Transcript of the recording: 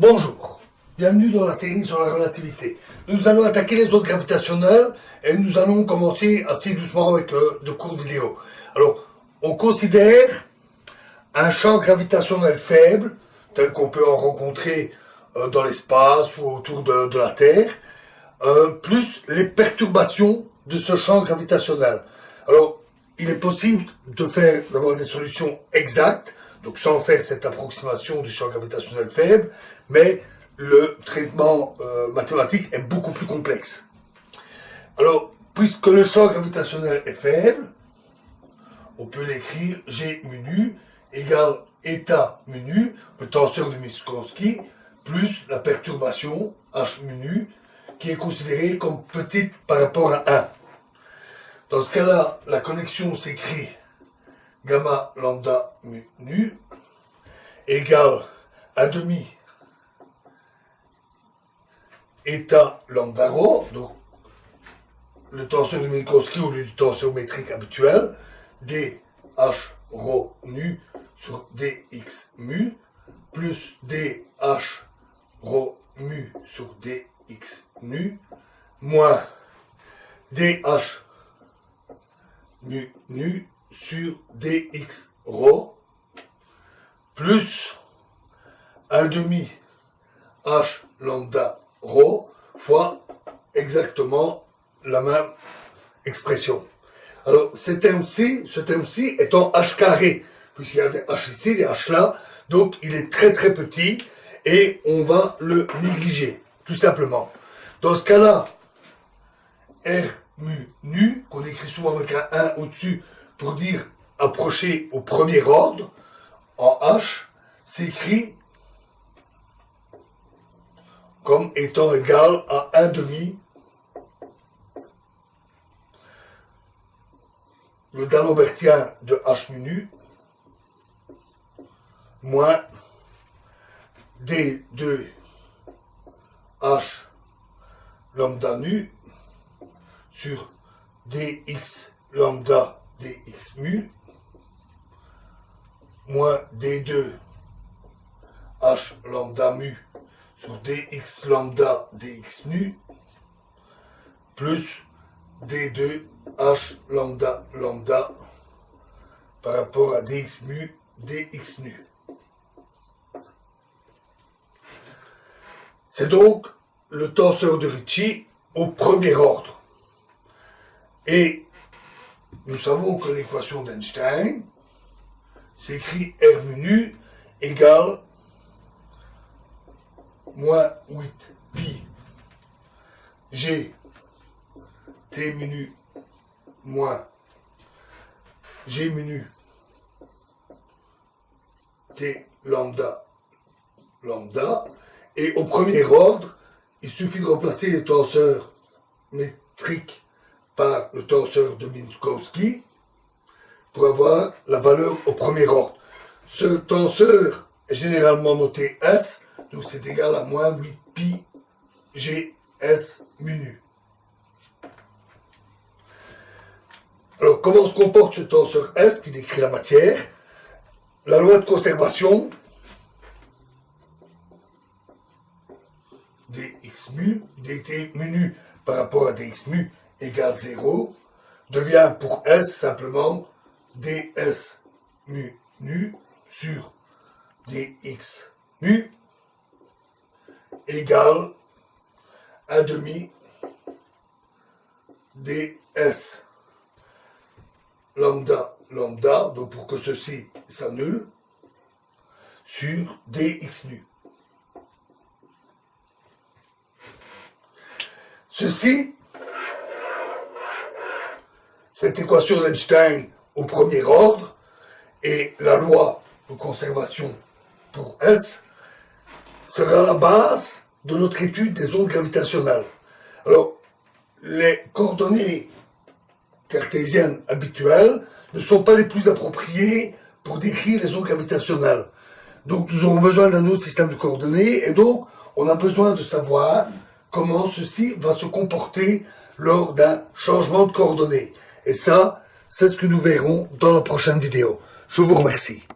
Bonjour, bienvenue dans la série sur la relativité. Nous allons attaquer les ondes gravitationnelles et nous allons commencer assez doucement avec de courtes vidéos. Alors, on considère un champ gravitationnel faible, tel qu'on peut en rencontrer dans l'espace ou autour de la Terre, plus les perturbations de ce champ gravitationnel. Alors, il est possible d'avoir des solutions exactes, donc sans faire cette approximation du champ gravitationnel faible, mais le traitement mathématique est beaucoup plus complexe. Alors, puisque le champ gravitationnel est faible, on peut l'écrire G mu nu égale état mu nu, le tenseur de Minkowski, plus la perturbation H mu nu, qui est considérée comme petite par rapport à 1. Dans ce cas-là, la connexion s'écrit gamma lambda mu nu égale 1/2 état lambda rho, donc le tenseur de Minkowski au lieu du tenseur métrique habituel, dh rho nu sur dx mu, plus dh rho mu sur dx nu, moins dh mu nu sur dx rho, plus 1/2 h lambda rho fois exactement la même expression. Alors, ce terme-ci est en h carré, puisqu'il y a des h ici, des h là, donc il est très très petit et on va le négliger, tout simplement. Dans ce cas-là, R mu nu, qu'on écrit souvent avec un 1 au-dessus pour dire approcher au premier ordre, en h, s'écrit comme étant égal à 1/2 le D'Alembertien de h mu nu moins d2 h lambda nu sur dx lambda dx mu moins d2 h lambda mu sur dx lambda dx nu plus d2 h lambda lambda par rapport à dx mu dx nu. C'est donc le tenseur de Ricci au premier ordre. Et nous savons que l'équation d'Einstein s'écrit R mu nu égale moins 8 pi g t mu nu moins g mu nu t lambda lambda. Et au premier ordre, il suffit de remplacer le tenseur métrique par le tenseur de Minkowski pour avoir la valeur au premier ordre. Ce tenseur est généralement noté S, donc c'est égal à moins 8 pi g s mu nu. Alors, comment se comporte ce tenseur S qui décrit la matière? La loi de conservation dx mu, dt mu nu par rapport à dx mu égale 0, devient pour S simplement ds mu nu sur dx mu égale 1/2 ds lambda lambda, donc pour que ceci s'annule, sur dx nu. Ceci, cette équation d'Einstein au premier ordre et la loi de conservation pour S sera la base de notre étude des ondes gravitationnelles. Alors, les coordonnées cartésiennes habituelles ne sont pas les plus appropriées pour décrire les ondes gravitationnelles. Donc, nous aurons besoin d'un autre système de coordonnées et donc, on a besoin de savoir comment ceci va se comporter lors d'un changement de coordonnées. Et ça, c'est ce que nous verrons dans la prochaine vidéo. Je vous remercie.